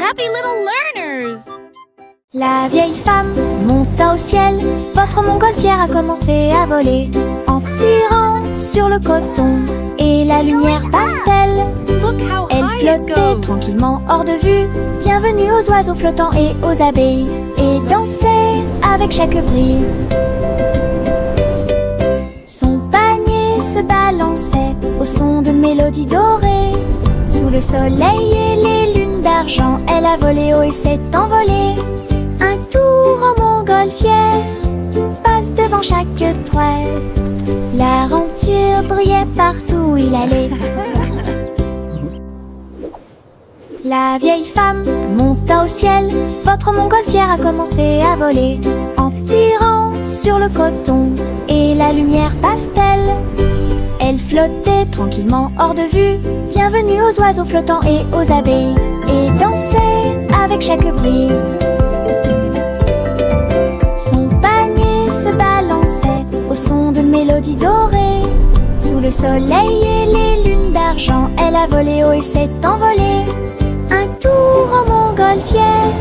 happy little learners! La vieille femme monta au ciel. Votre montgolfière a commencé à voler en tirant sur le coton et la lumière pastel. Elle flottait tranquillement hors de vue. Bienvenue aux oiseaux flottants et aux abeilles, et dansait avec chaque brise. Son panier se balançait au son de mélodies dorées. Sous le soleil et les lunes d'argent, elle a volé haut et s'est envolée. Un tour en montgolfière passe devant chaque trait. L'aventure brillait partout où il allait. La vieille femme monta au ciel. Votre montgolfière a commencé à voler en tirant sur le coton et la lumière pastel. Elle flottait tranquillement hors de vue. Bienvenue aux oiseaux flottants et aux abeilles, et dansait avec chaque brise. Son panier se balançait au son de mélodies dorées. Sous le soleil et les lunes d'argent, elle a volé haut et s'est envolée. Un tour en montgolfière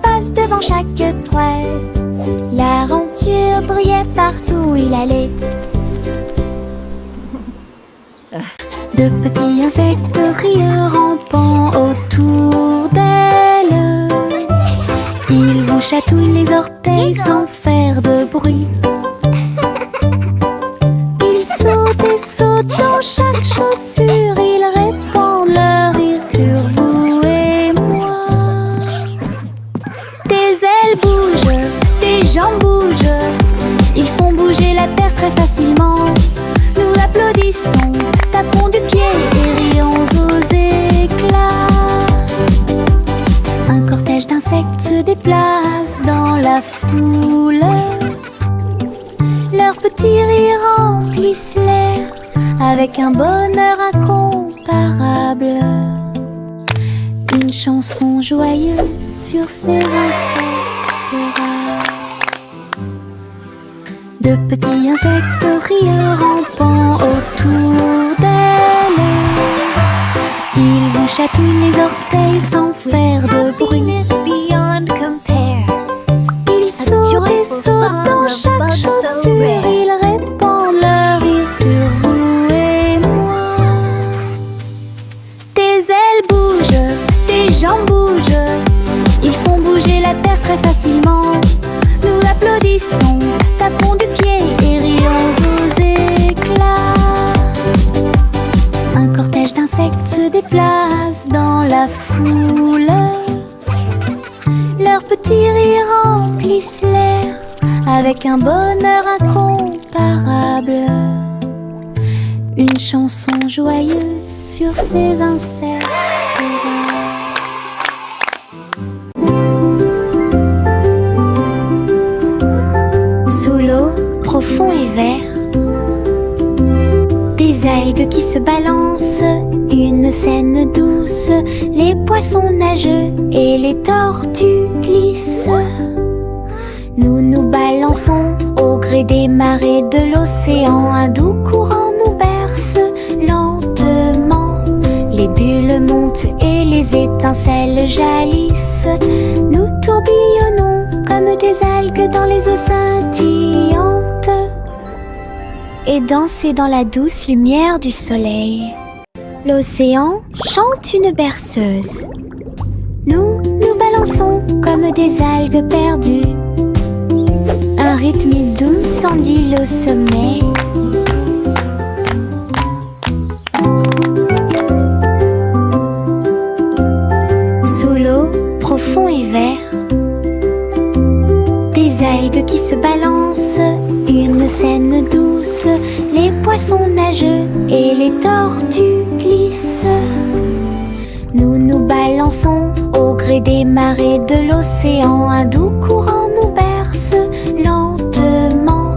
passe devant chaque trait. L'aventure brillait partout où il allait. De petits insectes rieurs rampant autour d'elle. Ils vous chatouillent les orteils sans faire de bruit. Ils sautent et sautent dans chaque chaussure. Ils répandent leur rire sur vous et moi. Des ailes bougent, des jambes bougent. Ils font bouger la terre très facilement. Nous applaudissons, tapons du pied et rions aux éclats. Un cortège d'insectes se déplace dans la foule. Leurs petits rires remplissent l'air avec un bonheur incomparable. Une chanson joyeuse sur ces insectes rares. De petits insectes rieurs rampant autour d'elle. Ils vous chatouillent les orteils sans faire de bruit. Ils sautent et sautent dans chaque chaussure. Ils répandent leur rire sur vous et moi. Des ailes bougent, des jambes bougent. Ils font bouger la terre très facilement. Nous applaudissons, tapons du pied et rions aux éclats. Un cortège d'insectes se déplace dans la foule. Leurs petits rires remplissent l'air avec un bonheur incomparable. Une chanson joyeuse sur ces insectes rares. Sous l'eau, profond et vert, des algues qui se balancent, une scène douce. Les poissons nagent et les tortues glissent. Nous nous balançons au gré des marées de l'océan. Un doux courant nous berce lentement. Les bulles montent et les étincelles jaillissent. Nous tourbillonnons comme des algues dans les eaux scintillantes, et danser dans la douce lumière du soleil. L'océan chante une berceuse. Nous nous balançons comme des algues perdues. Un rythme doux ondule au sommet. Sous l'eau, profond et vert, des algues qui se balancent, une scène douce. Les poissons nagent et les tortues glissent. Nous nous balançons au gré des marées de l'océan. Un doux courant nous berce lentement.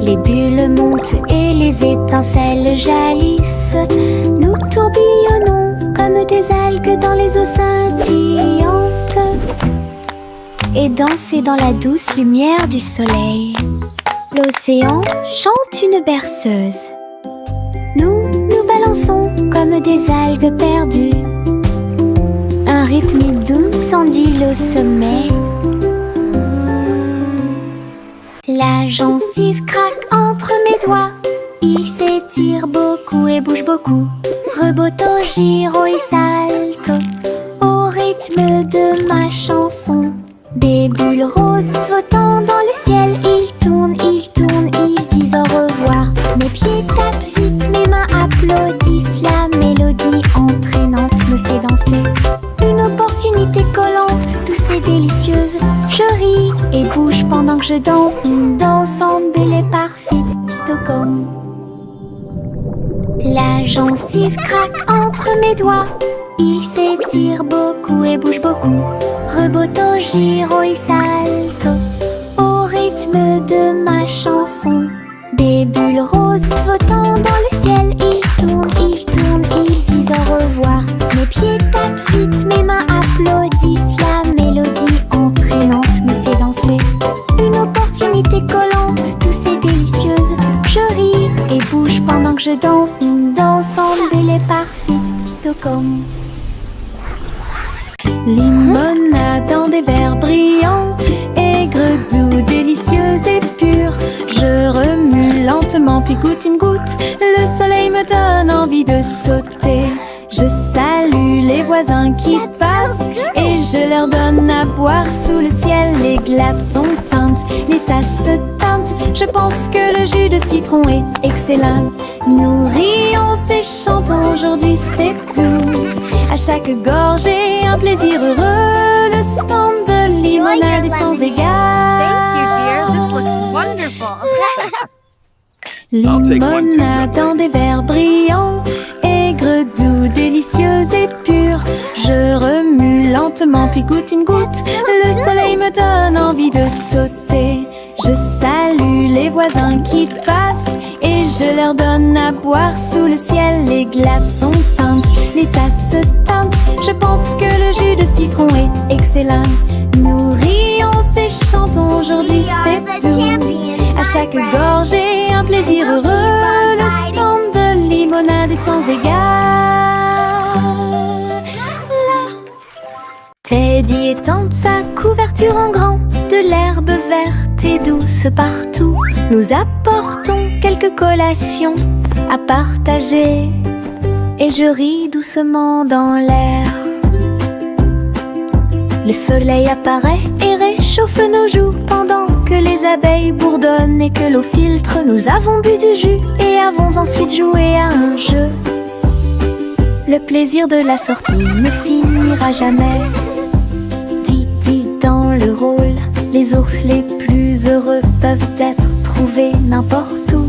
Les bulles montent et les étincelles jaillissent. Nous tourbillonnons comme des algues dans les eaux scintillantes, et danser dans la douce lumière du soleil. L'océan chante une berceuse. Nous nous balançons comme des algues perdues. Un rythme doux pile au sommet. La gencive craque entre mes doigts. Il s'étire beaucoup et bouge beaucoup. Reboto, giro et salto au rythme de ma chanson. Des bulles roses flottant dans le ciel. Ils tournent, ils disent au revoir. Mes pieds tapent vite, mes mains applaudissent. La mélodie entraînante me fait danser. Une opportunité collante, douce et délicieuse. Je ris et bouge pendant que je danse. Une danse embellée parfaite, Tocom. La gencive craque entre mes doigts. Il s'étire beaucoup et bouge beaucoup. Reboto, giro et salto au rythme de ma chanson. Des bulles roses flottant dans le ciel. Ils tournent, ils disent au revoir. Mes pieds tapent vite, mes mains applaudissent. La mélodie entraînante me fait danser. Une opportunité collante, douce et délicieuse. Je ris et bouge pendant que je danse. Une danse embellée parfaite, Tocom. Limonade dans des verres brillants, aigre, doux, délicieuse et pure. Je remue lentement puis goûte une goutte. Le soleil me donne envie de sauter. Je salue les voisins qui passent et je leur donne à boire sous le ciel. Les glaçons teintent, les tasses se teintent. Je pense que le jus de citron est excellent. Nous rions et chantons, aujourd'hui c'est tout. À chaque gorgée, un plaisir heureux. Le stand de limonade est sans égal. Thank you, dear. This looks wonderful. Limonade dans des verres brillants, aigre, doux, délicieuse et pure. Je remue lentement puis goûte une goutte. Le soleil me donne envie de sauter. Je salue les voisins qui passent et je leur donne à boire sous le ciel. Les glaçons teintent, les tasses se teintent. Je pense que le jus de citron est excellent. Nous rions et chantons, aujourd'hui c'est tout. À chaque gorgée, un plaisir heureux. Le stand de limonade est sans égal. Teddy étend sa couverture en grand. De l'herbe verte et douce partout. Nous apportons quelques collations à partager. Et je ris doucement dans l'air. Le soleil apparaît et réchauffe nos joues pendant que les abeilles bourdonnent et que l'eau filtre. Nous avons bu du jus et avons ensuite joué à un jeu. Le plaisir de la sortie ne finira jamais. Didi dans le rôle, les ours les plus heureux peuvent être trouvés n'importe où.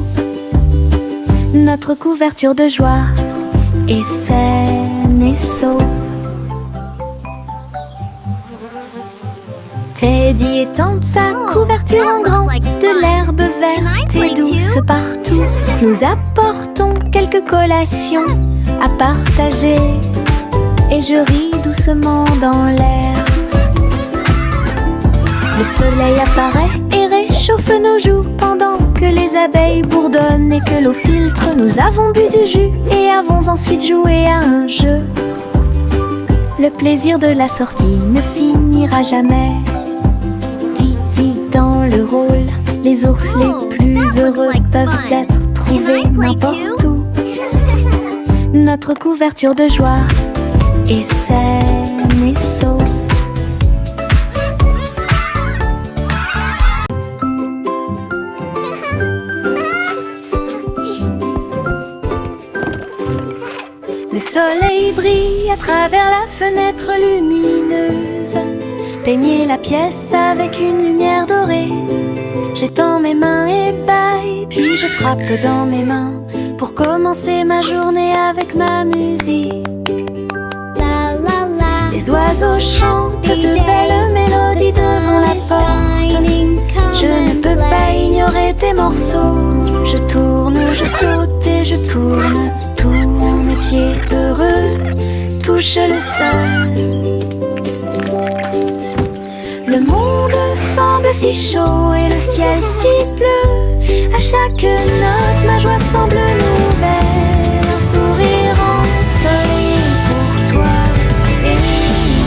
Notre couverture de joie est saine et sauve. Teddy étend sa couverture en grand. De l'herbe verte et douce partout. Nous apportons quelques collations à partager. Et je ris doucement dans l'air. Le soleil apparaît et réchauffe nos joues pendant que les abeilles bourdonnent et que l'eau filtre. Nous avons bu du jus et avons ensuite joué à un jeu. Le plaisir de la sortie ne finira jamais. Didi dans le rôle, les ours les plus heureux peuvent être trouvés n'importe où. Notre couverture de joie est saine et sauve. Le soleil brille à travers la fenêtre lumineuse. Peignez la pièce avec une lumière dorée. J'étends mes mains et bâille, puis je frappe dans mes mains pour commencer ma journée avec ma musique. La la la. Les oiseaux chantent de belles mélodies devant la porte. Je ne peux pas ignorer tes morceaux. Je tourne, je saute et je tourne. Tous mes pieds heureux touchent le sol. Le monde semble si chaud et le ciel si bleu. À chaque note, ma joie semble nouvelle. Un sourire ensoleillé pour toi et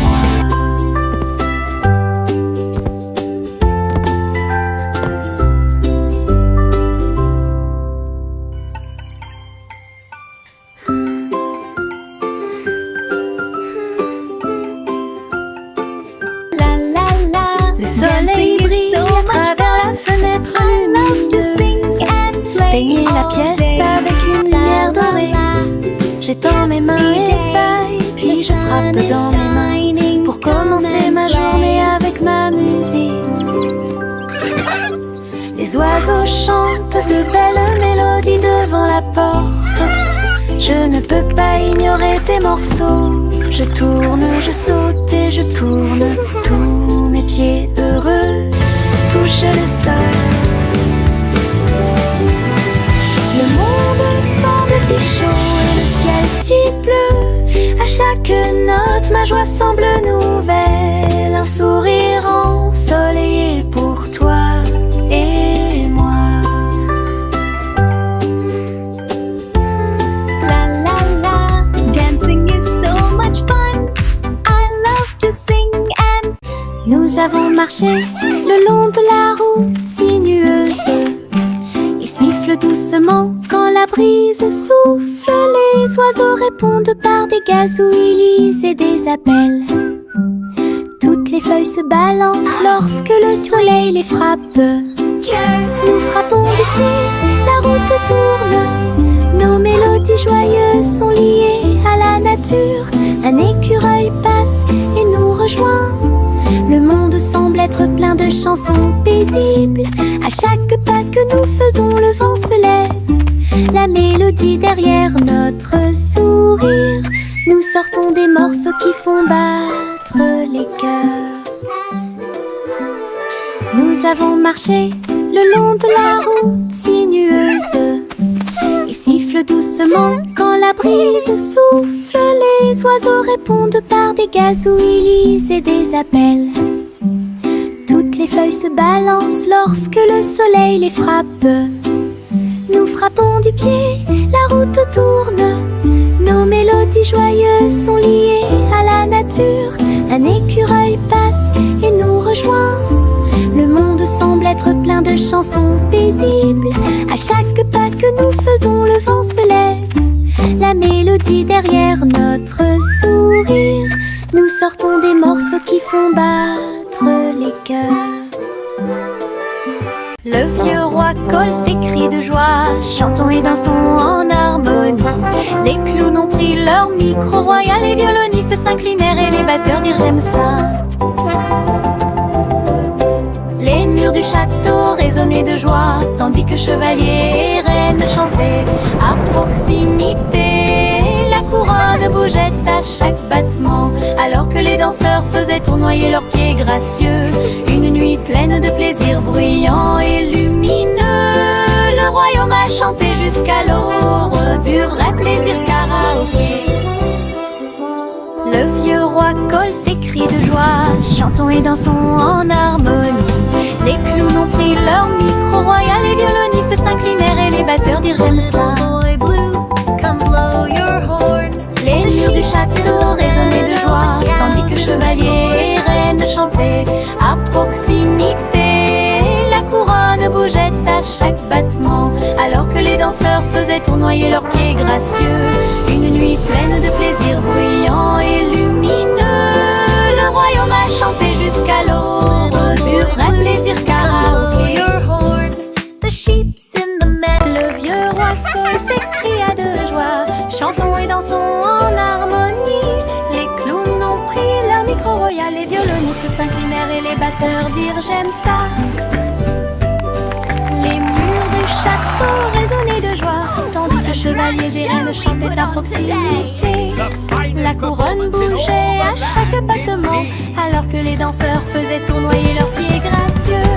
moi. j'étends mes mains et paille, puis je frappe dans mes mains pour commencer ma journée avec ma musique. Les oiseaux chantent de belles mélodies devant la porte. Je ne peux pas ignorer tes morceaux. Je tourne, je saute et je tourne. Tous mes pieds heureux touchent le sol. Le monde semble si chaud et le ciel si bleu. À chaque note, ma joie semble nouvelle. Un sourire ensoleillé pour toi et moi. La la la, dancing is so much fun. I love to sing and Nous avons marché le long de la route sinueuse. Il siffle doucement quand la brise souffle. Les oiseaux répondent par des gazouillis et des appels. Toutes les feuilles se balancent lorsque le soleil les frappe. Nous frappons du pied, la route tourne. Nos mélodies joyeuses sont liées à la nature. Un écureuil passe et nous rejoint. Le monde semble être plein de chansons paisibles. À chaque pas que nous faisons, le vent se lève. La mélodie derrière notre sourire. Nous sortons des morceaux qui font battre les cœurs. Nous avons marché le long de la route sinueuse. Il siffle doucement quand la brise souffle. Les oiseaux répondent par des gazouillis et des appels. Toutes les feuilles se balancent lorsque le soleil les frappe. Nous frappons du pied, la route tourne. Nos mélodies joyeuses sont liées à la nature. Un écureuil passe et nous rejoint. Le monde semble être plein de chansons paisibles. À chaque pas que nous faisons, le vent se lève. La mélodie derrière notre sourire. Nous sortons des morceaux qui font battre les cœurs. Le vieux roi Cole s'écrie de joie. Chantons et dansons en harmonie. Les clowns ont pris leur micro royal. Les violonistes s'inclinèrent et les batteurs dirent j'aime ça. Les murs du château résonnaient de joie, tandis que chevaliers et reines chantaient à proximité. La couronne bougeait à chaque battement, alors que les danseurs faisaient tournoyer leurs pieds gracieux. Une nuit pleine de plaisir bruyant et lumineux. Le royaume a chanté jusqu'à l'aube du vrai plaisir karaoké. Le vieux roi Cole s'écrie de joie. Chantons et dansons en harmonie. Les clowns ont pris leur micro royal. Les violonistes s'inclinèrent et les batteurs dirent j'aime ça. Les murs du château résonnaient de joie, tandis que chevaliers et reines chantaient à proximité. La couronne bougeait à chaque battement, alors que les danseurs faisaient tournoyer leurs pieds gracieux. Une nuit pleine de plaisir bruyant et lumineux. Le royaume a chanté jusqu'à l'aube du vrai plaisir karaoké. Le vieux roi Cole s'écria de joie. Chantons et dansons en harmonie. Les clowns ont pris leur micro royal. Les violonistes s'inclinèrent et les batteurs dirent j'aime ça. Les murs du château résonnaient de joie, tandis que chevaliers et reines chantaient à proximité. La couronne bougeait à chaque battement, alors que les danseurs faisaient tournoyer leurs pieds gracieux.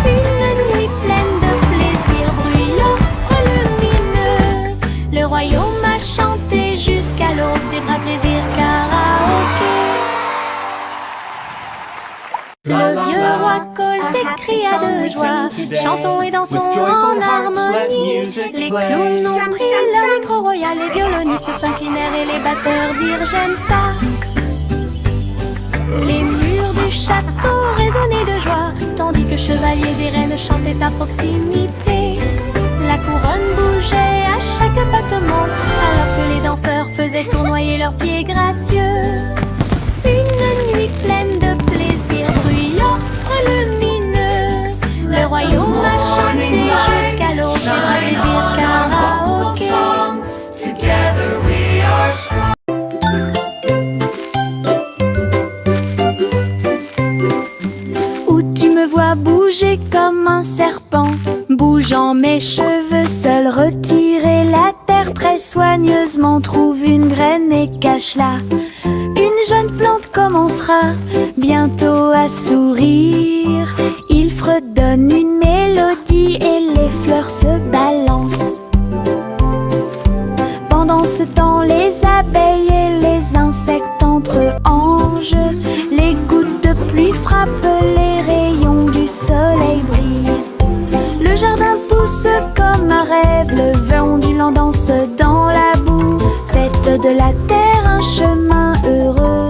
Une nuit pleine de plaisir bruyant et lumineux. Le royaume a chanté jusqu'à l'aube des vrais plaisirs karaoké. Le vieux roi Cole s'écria de joie. Chantons et dansons en harmonie. Les clowns ont pris leur micro royal. Les violonistes s'inclinèrent et les batteurs dirent j'aime ça. Les murs du château résonnaient de joie, tandis que chevaliers et reines chantaient à proximité. La couronne bougeait à chaque battement, alors que les danseurs faisaient tournoyer leurs pieds gracieux. Une nuit pleine de plaisir bruyant et lumineux. Le royaume a chanté jusqu'à l'aube des vrais plaisirs karaoké. bouger comme un serpent. Bougeant mes cheveux, seul retirer la terre très soigneusement. Trouve une graine et cache-la. Une jeune plante commencera bientôt à sourire. Il fredonne une mélodie et les fleurs se balancent. Pendant ce temps, les abeilles et les insectes entrent en jeu. Les gouttes de pluie frappent, les rayons du soleil brillent. Le jardin pousse comme un rêve, le vent ondulant danse dans la boue. Faites de la terre un chemin heureux.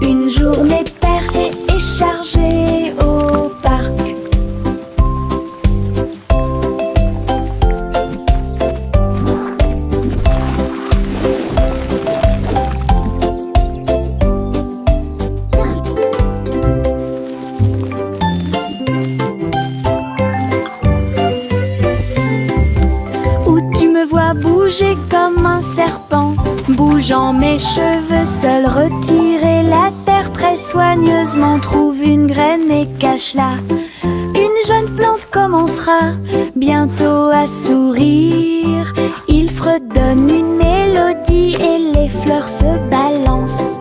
Une journée paire et chargée au parc. Bouger comme un serpent, bougeant mes cheveux, seul retirer la terre très soigneusement. Trouve une graine et cache-la. Une jeune plante commencera bientôt à sourire. Il fredonne une mélodie et les fleurs se balancent.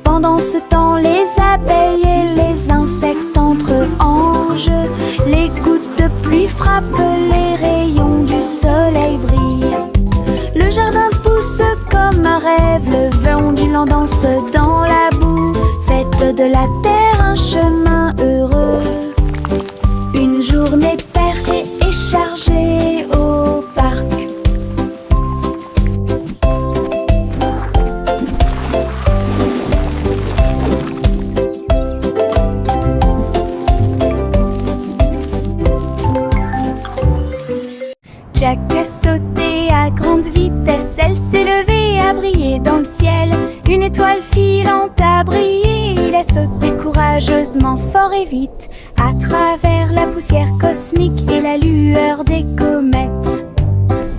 Pendant ce temps, les abeilles et les insectes entrent en jeu. Les gouttes de pluie frappent, les rayons du soleil brillent. Le jardin pousse comme un rêve, le vent ondulant danse dans la boue. Faites de la terre un chemin heureux. Une journée paire et chargée au parc. Jack a sauté à grande vitesse, elle s'est levée à briller dans le ciel. Une étoile filante a brillé, il a sauté courageusement, fort et vite, à travers la poussière cosmique et la lueur des comètes.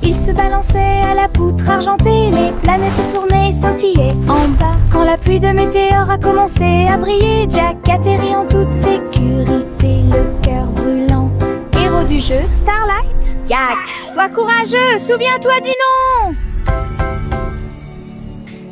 Il se balançait à la poutre argentée, les planètes tournaient et scintillaient en bas. Quand la pluie de météores a commencé à briller, Jack atterrit en toute sécurité, le cœur brûlant. Héros du jeu Starlight, Jack, sois courageux, souviens-toi du nom.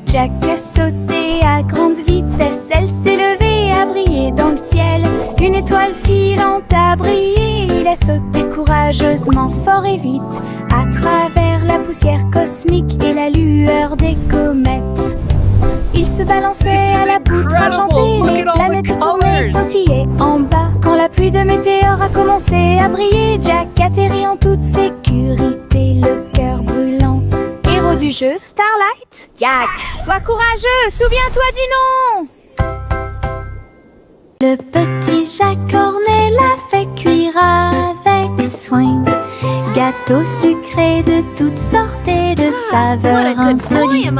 Jack a sauté à grande vitesse, elle s'est levée à briller dans le ciel. Une étoile filante a brillé, il a sauté courageusement, fort et vite, à travers la poussière cosmique et la lueur des comètes. Il se balançait à la poutre argentée, les planètes tournaient et scintillaient en bas. Quand la pluie de météores a commencé à briller, Jack atterrit en toute sécurité, le cœur brûlant. Héros du jeu Starlight, Jack, sois courageux, souviens-toi du nom. Le petit Jack Cornet l'a fait cuire avec soin. Gâteaux sucrés de toutes sortes et de saveurs insolites.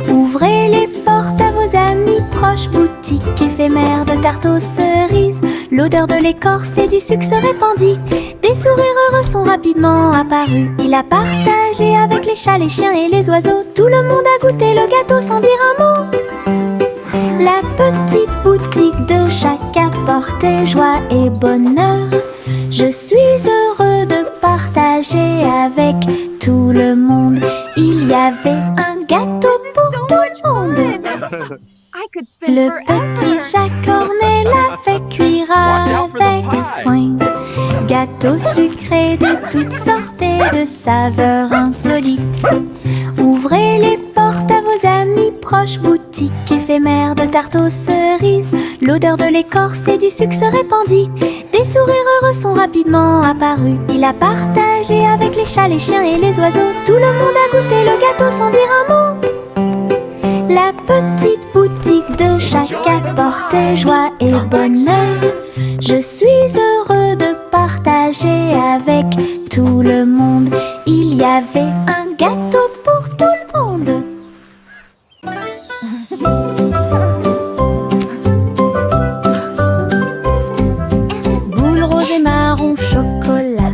Ouvrez les portes à vos amis proches, boutique éphémère de tarte aux cerises. L'odeur de l'écorce et du sucre se répandit. Des sourires heureux sont rapidement apparus. Il a partagé avec les chats, les chiens et les oiseaux. Tout le monde a goûté le gâteau sans dire un mot. La petite boutique de Jack apportait joie et bonheur. Je suis heureux de partager avec tout le monde. Il y avait un gâteau pour tout le monde. Le petit Jack Cornet l'a fait cuire avec soin. Gâteau sucré de toutes sortes et de saveurs insolites. Ouvrez les portes à vos amis proches, boutique éphémère de tarte aux cerises. L'odeur de l'écorce et du sucre se répandit. Des sourires heureux sont rapidement apparus. Il a partagé avec les chats, les chiens et les oiseaux. Tout le monde a goûté le gâteau sans dire un mot. La petite boutique de Jack apportait joie et bonheur. Je suis heureux de partager avec tout le monde. Il y avait un gâteau pour tout le monde. Boule rose et marron chocolat,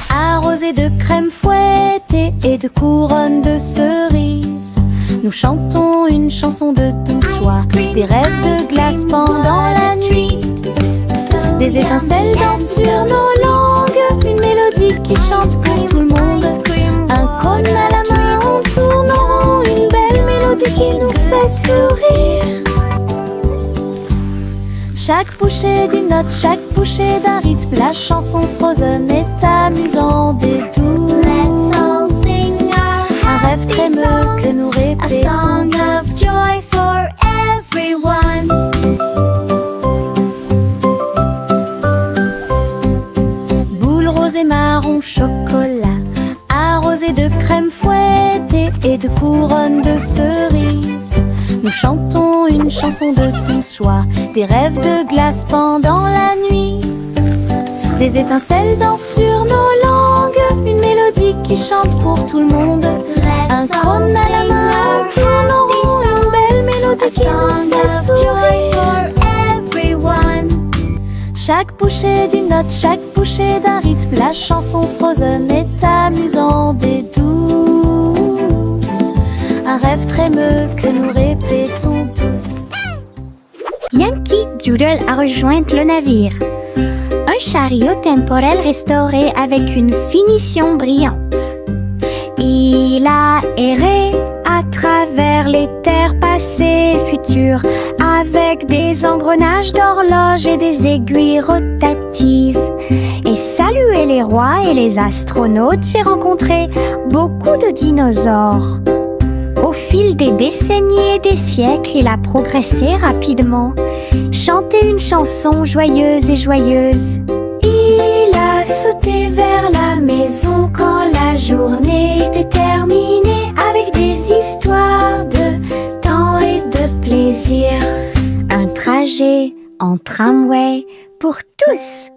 arrosé de crème fouettée et de couronne de cerises. Nous chantons une chanson de douce soie, des rêves de glace pendant la nuit. Des étincelles dansent sur nos langues, une mélodie qui chante pour tout le monde. Un cône à la main en tournant, une belle mélodie qui nous fait sourire. Chaque bouchée d'une note, chaque bouchée d'un rythme, la chanson Frozen est amusante et douce. Let's all sing Un a rêve happy trémeux song, que nous a répétons song of tous. joy for everyone. Boules roses et marron chocolat, arrosées de crème fouettée et de couronnes de cerises. Nous chantons une chanson de douce joie, des rêves de glace pendant la nuit. Des étincelles dansent sur nos langues, une mélodie qui chante pour tout le monde. Un Let's all cône à la sing main a en tournant, happy une song, belle mélodie a qui song nous fait of joy sourire. for everyone. Chaque bouchée d'une note, chaque bouchée d'un rythme, la chanson Frozen est amusante et douce. Un rêve trémeux que nous répétons tous. Yankee Doodle a rejoint le navire. Un chariot temporel restauré avec une finition brillante. Il a erré à travers les terres passées et futures, avec des engrenages d'horloge et des aiguilles rotatives. Et salué les rois et les astronautes, j'ai rencontré beaucoup de dinosaures. Au fil des décennies et des siècles, il a progressé rapidement, chanté une chanson joyeuse et joyeuse. Il a sauté vers la maison quand la journée était terminée, avec des histoires de temps et de plaisir. Un trajet en tramway pour tous.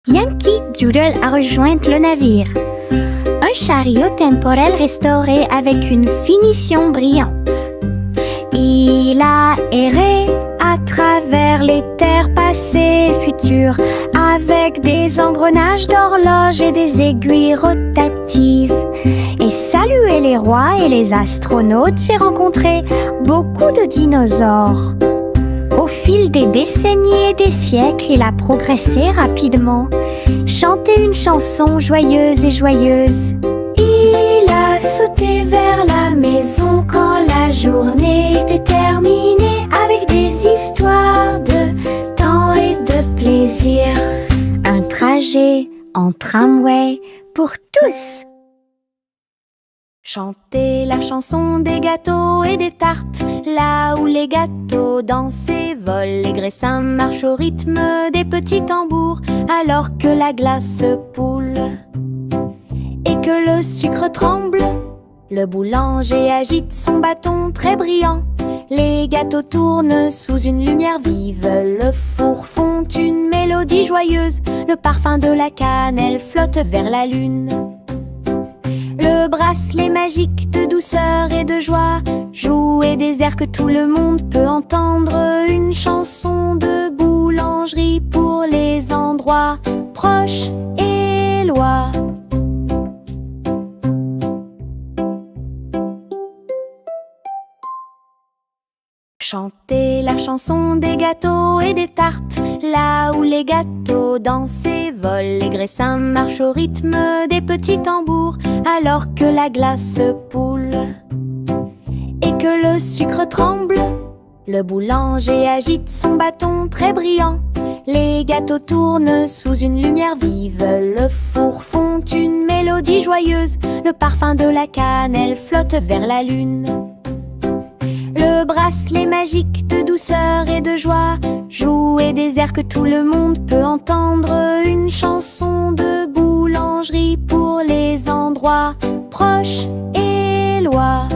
Yankee Doodle a rejoint le navire. Un chariot temporel restauré avec une finition brillante. Il a erré à travers les terres passées et futures, avec des engrenages d'horloge et des aiguilles rotatives. Et salué les rois et les astronautes, j'ai rencontré beaucoup de dinosaures. Au fil des décennies et des siècles, il a progressé rapidement, chanté une chanson joyeuse et joyeuse. Il a sauté vers la maison quand la journée était terminée, avec des histoires de temps et de plaisir. Un trajet en tramway pour tous. Chantez la chanson des gâteaux et des tartes, là où les gâteaux dansent et volent, les graissins marchent au rythme des petits tambours, alors que la glace poule et que le sucre tremble. Le boulanger agite son bâton très brillant, les gâteaux tournent sous une lumière vive, le four fond une mélodie joyeuse, le parfum de la cannelle flotte vers la lune. Le bracelet magique de douceur et de joie jouer des airs que tout le monde peut entendre, une chanson de boulangerie pour les endroits proches et loin. Chantez la chanson des gâteaux et des tartes, là où les gâteaux dansent et volent, les graissins marchent au rythme des petits tambours, alors que la glace poule et que le sucre tremble. Le boulanger agite son bâton très brillant, les gâteaux tournent sous une lumière vive, le four fond une mélodie joyeuse, le parfum de la cannelle flotte vers la lune. Le bracelet magique de douceur et de joie jouer des airs que tout le monde peut entendre, une chanson de boulangerie pour les endroits proches et loin.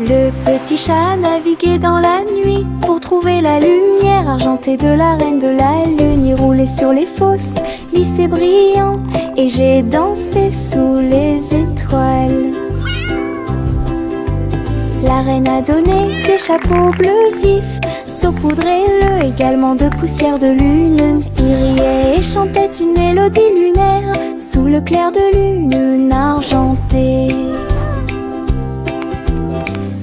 Le petit chat naviguait dans la nuit pour trouver la lumière argentée de la reine de la lune. Il roulait sur les fosses, lisse et brillant, et j'ai dansé sous les étoiles. La reine a donné des chapeaux bleus vifs, saupoudrez-le également de poussière de lune. Il riait et chantait une mélodie lunaire sous le clair de lune argentée.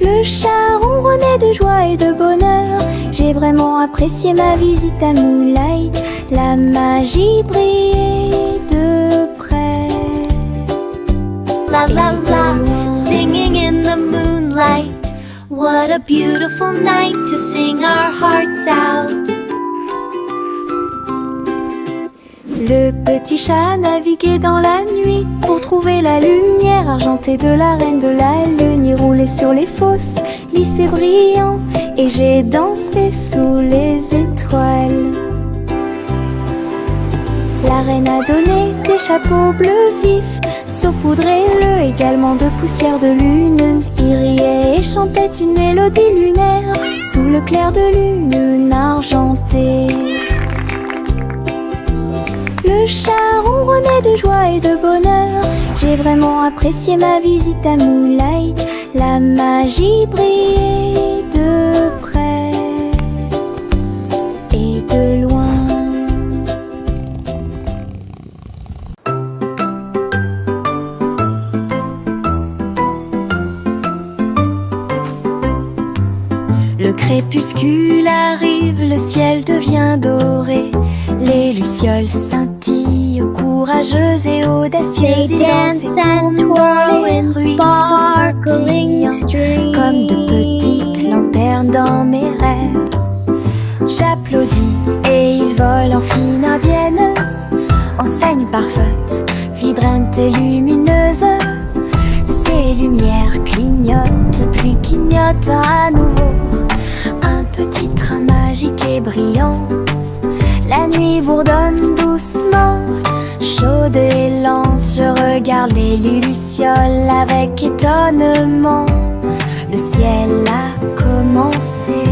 Le chat ronronnait de joie et de bonheur. J'ai vraiment apprécié ma visite à Moonlight. La magie brillait de près. La la la, singing in the moonlight. What a beautiful night to sing our hearts out. Le petit chat naviguait dans la nuit pour trouver la lumière argentée de la reine de la lune. Il roulait sur les fosses, lisse et brillant, et j'ai dansé sous les étoiles. La reine a donné des chapeaux bleus vifs, saupoudrez-le également de poussière de lune. Il riait et chantait une mélodie lunaire sous le clair de lune argentée. Le chat ronronnait de joie et de bonheur. J'ai vraiment apprécié ma visite à Moonlight. La magie brillait de près et de loin. Le crépuscule arrive, le ciel devient doré. Les lucioles scintillent, courageuses et audacieuses. Ils dansent et tournent dans les ruisseaux scintillants, comme de petites lanternes dans mes rêves. J'applaudis et ils volent en fine indienne, enseigne parfaite, vibrante et lumineuse. Ces lumières clignotent, puis clignotent à nouveau. Un petit train magique et brillant. La nuit bourdonne doucement, chaude et lente. Je regarde les lucioles avec étonnement. Le ciel a commencé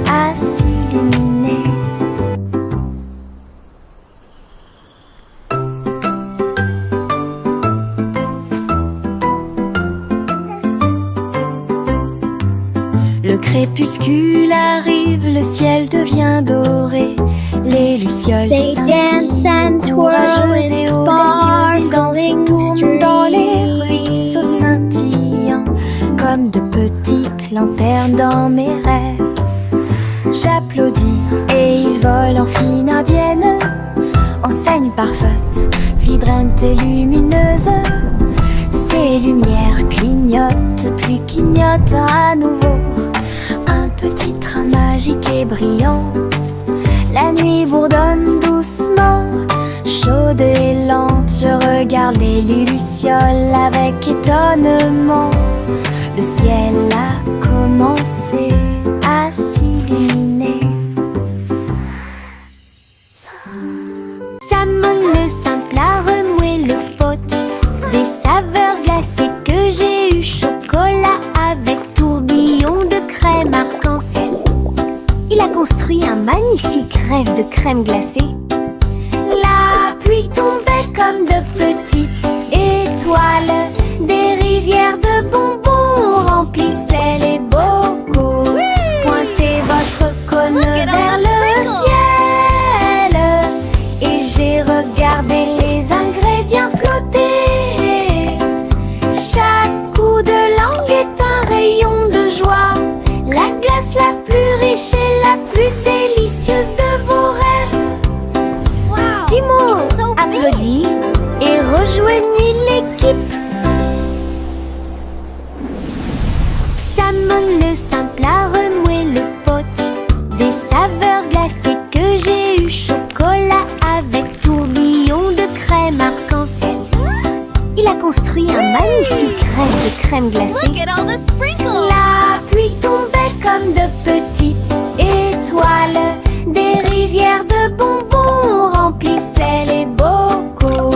à s'illuminer. Le crépuscule arrive, le ciel devient doré. Les lucioles scintillent, courageuses et audacieuses. Ils dansent et tournent dans les ruisseaux scintillants, comme de petites lanternes dans mes rêves. J'applaudis et ils volent en fine indienne, enseigne parfaite, vibrante et lumineuse. Ces lumières clignotent, puis clignotent à nouveau. Un petit train magique et brillant. La nuit bourdonne doucement, chaude et lente. Je regarde les lucioles avec étonnement. Le ciel a commencé à s'illuminer. Salmon le simple a remué le pot. Des saveurs glacées que j'ai eu. Chocolat avec tourbillon de crème arc-en-ciel. Il a construit un magnifique rêve de crème glacée. La pluie tombait comme de petites étoiles. Des rivières de bonbons remplissaient les bocaux. Pointez votre cône vers le ciel et j'ai regardé les ingrédients flotter. Chaque coup de langue est un rayon de joie. La glace la plus riche et la plus délicieuse de vos rêves. Simo applaudit et rejoignit l'équipe. Salmon le simple a remué le pot. Des saveurs glacées que j'ai eu. Chocolat avec tourbillon de crème arc-en-ciel. Il a construit un magnifique rêve de crème glacée. La pluie tombait comme de petites étoiles. Des rivières de bonbons remplissaient les bocaux.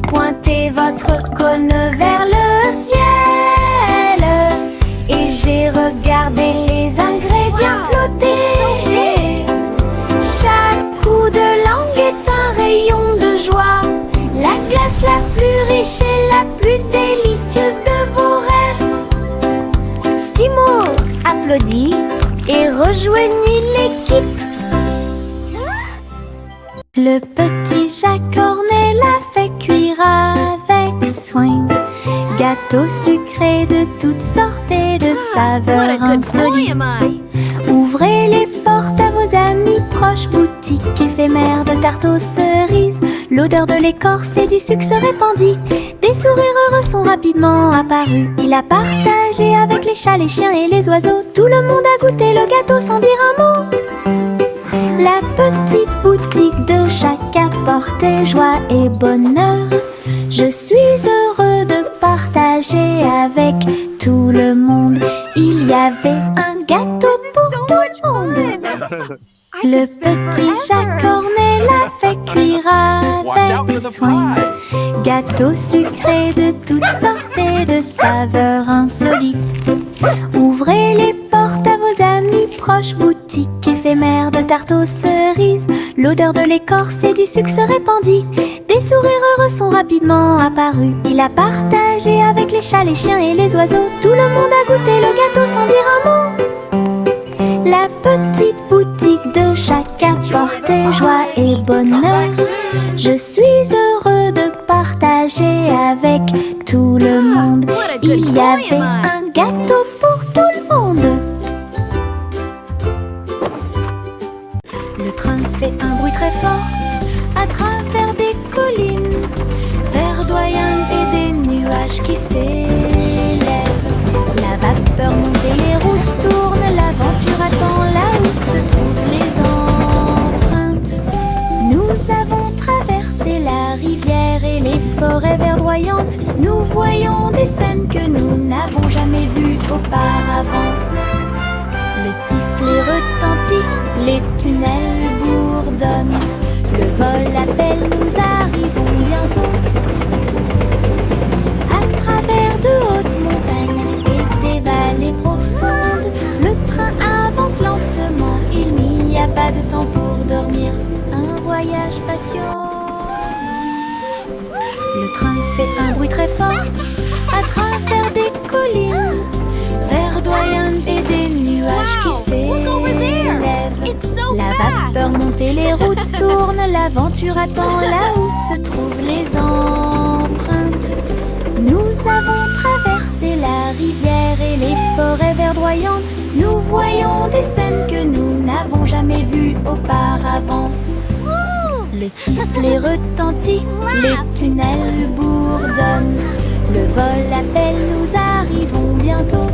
Pointez votre cône vers le ciel et j'ai regardé les ingrédients flotter. Chaque coup de langue est un rayon de joie. La glace la plus riche et la plus délicieuse de vos rêves. Simo applaudit et rejoignez l'équipe. Le petit Jacques Cornet l'a fait cuire avec soin. Gâteau sucré de toutes sortes et de saveurs insolites. Ouvrez les portes à vos amis proches, boutique éphémère de tarte aux cerises. L'odeur de l'écorce et du sucre se répandit. Des sourires heureux sont rapidement apparus. Il a partagé avec les chats, les chiens et les oiseaux. Tout le monde a goûté le gâteau sans dire un mot. La petite boutique de Jacques apportait joie et bonheur. Je suis heureux de partager avec tout le monde. Il y avait un gâteau pour tout le monde. Le petit Jacques Cornet l'a fait cuire avec soin. Gâteau sucré de toutes sortes et de saveurs insolites. Ouvrez les portes à vos amis proches, boutique éphémère de tarte aux cerises. L'odeur de l'écorce et du sucre se répandit. Des sourires heureux sont rapidement apparus. Il a partagé avec les chats, les chiens et les oiseaux. Tout le monde a goûté le gâteau sans dire un mot. La petite boutique de Jacques apportait joie et bonheur. Je suis heureux de partager avec tout le monde. Il y avait un gâteau pour tout le monde. Le train fait un bruit très fort à travers des collines verdoyantes et des nuages qui s'élèvent. La vapeur monte et les roues tournent, l'aventure attend là où se trouvent les empreintes. Nous avons traversé la rivière et les forêts verdoyantes. Nous voyons des scènes que nous n'avons jamais vues auparavant. Le sifflet retentit, les tunnels bourdonnent. Le vol appelle, nous arrivons bientôt. À travers de hautes montagnes et des vallées profondes, le train avance lentement. Il n'y a pas de temps pour dormir. Un voyage patient. Le train fait un bruit très fort à travers des collines verdoyantes et des nuages qui s'élèvent. La vapeur monte et les roues tournent, l'aventure attend là où se trouvent les empreintes. Nous avons traversé la rivière et les forêts verdoyantes. Nous voyons des scènes que nous n'avons jamais vues auparavant. Le sifflet retentit, les tunnels bourdonnent. Le vol appelle, nous arrivons bientôt.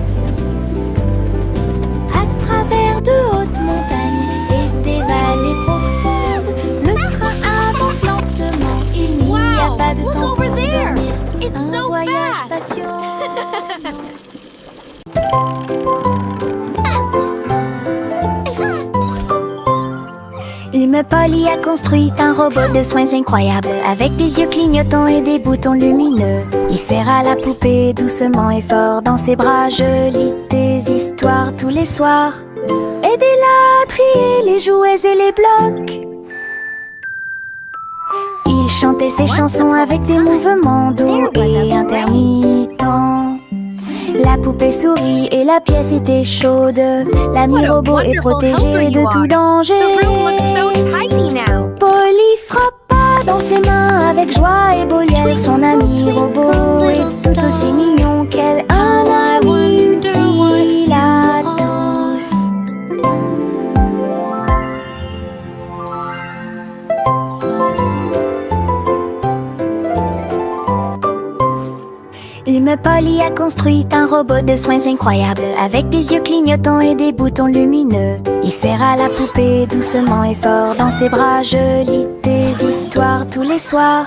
À travers de hautes montagnes et des vallées profondes, le train avance lentement. Il n'y a pas de temps pour dormir. Un voyage patient. L'humain Polly a construit un robot de soins incroyable, avec des yeux clignotants et des boutons lumineux. Il serre à la poupée doucement et fort dans ses bras. Je lis des histoires tous les soirs. Aidez-la à trier les jouets et les blocs. Il chantait ses chansons avec des mouvements doux et intermittents. La poupée sourit et la pièce était chaude. L'ami robot est protégé de tout danger. Polly frappa dans ses mains avec joie et Bolière. Son ami robot est tout aussi mignon qu'elle. Un ami utile à tous. L'humain Polly a construit un robot de soins incroyable, avec des yeux clignotants et des boutons lumineux. Il serre à la poupée doucement et fort dans ses bras. Je lis des histoires tous les soirs.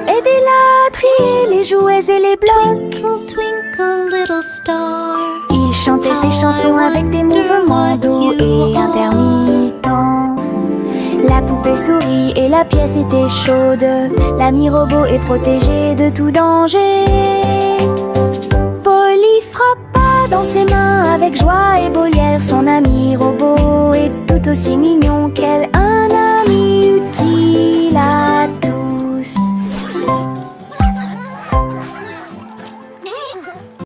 Aidez-la à trier les jouets et les blocs. Twinkle, twinkle, little star. Il chantait ses chansons avec des mouvements doux et intermittents. La poupée sourit et la pièce était chaude. L'ami robot est protégé de tout danger. Polly frappa dans ses mains avec joie et Bolière. Son ami robot est tout aussi mignon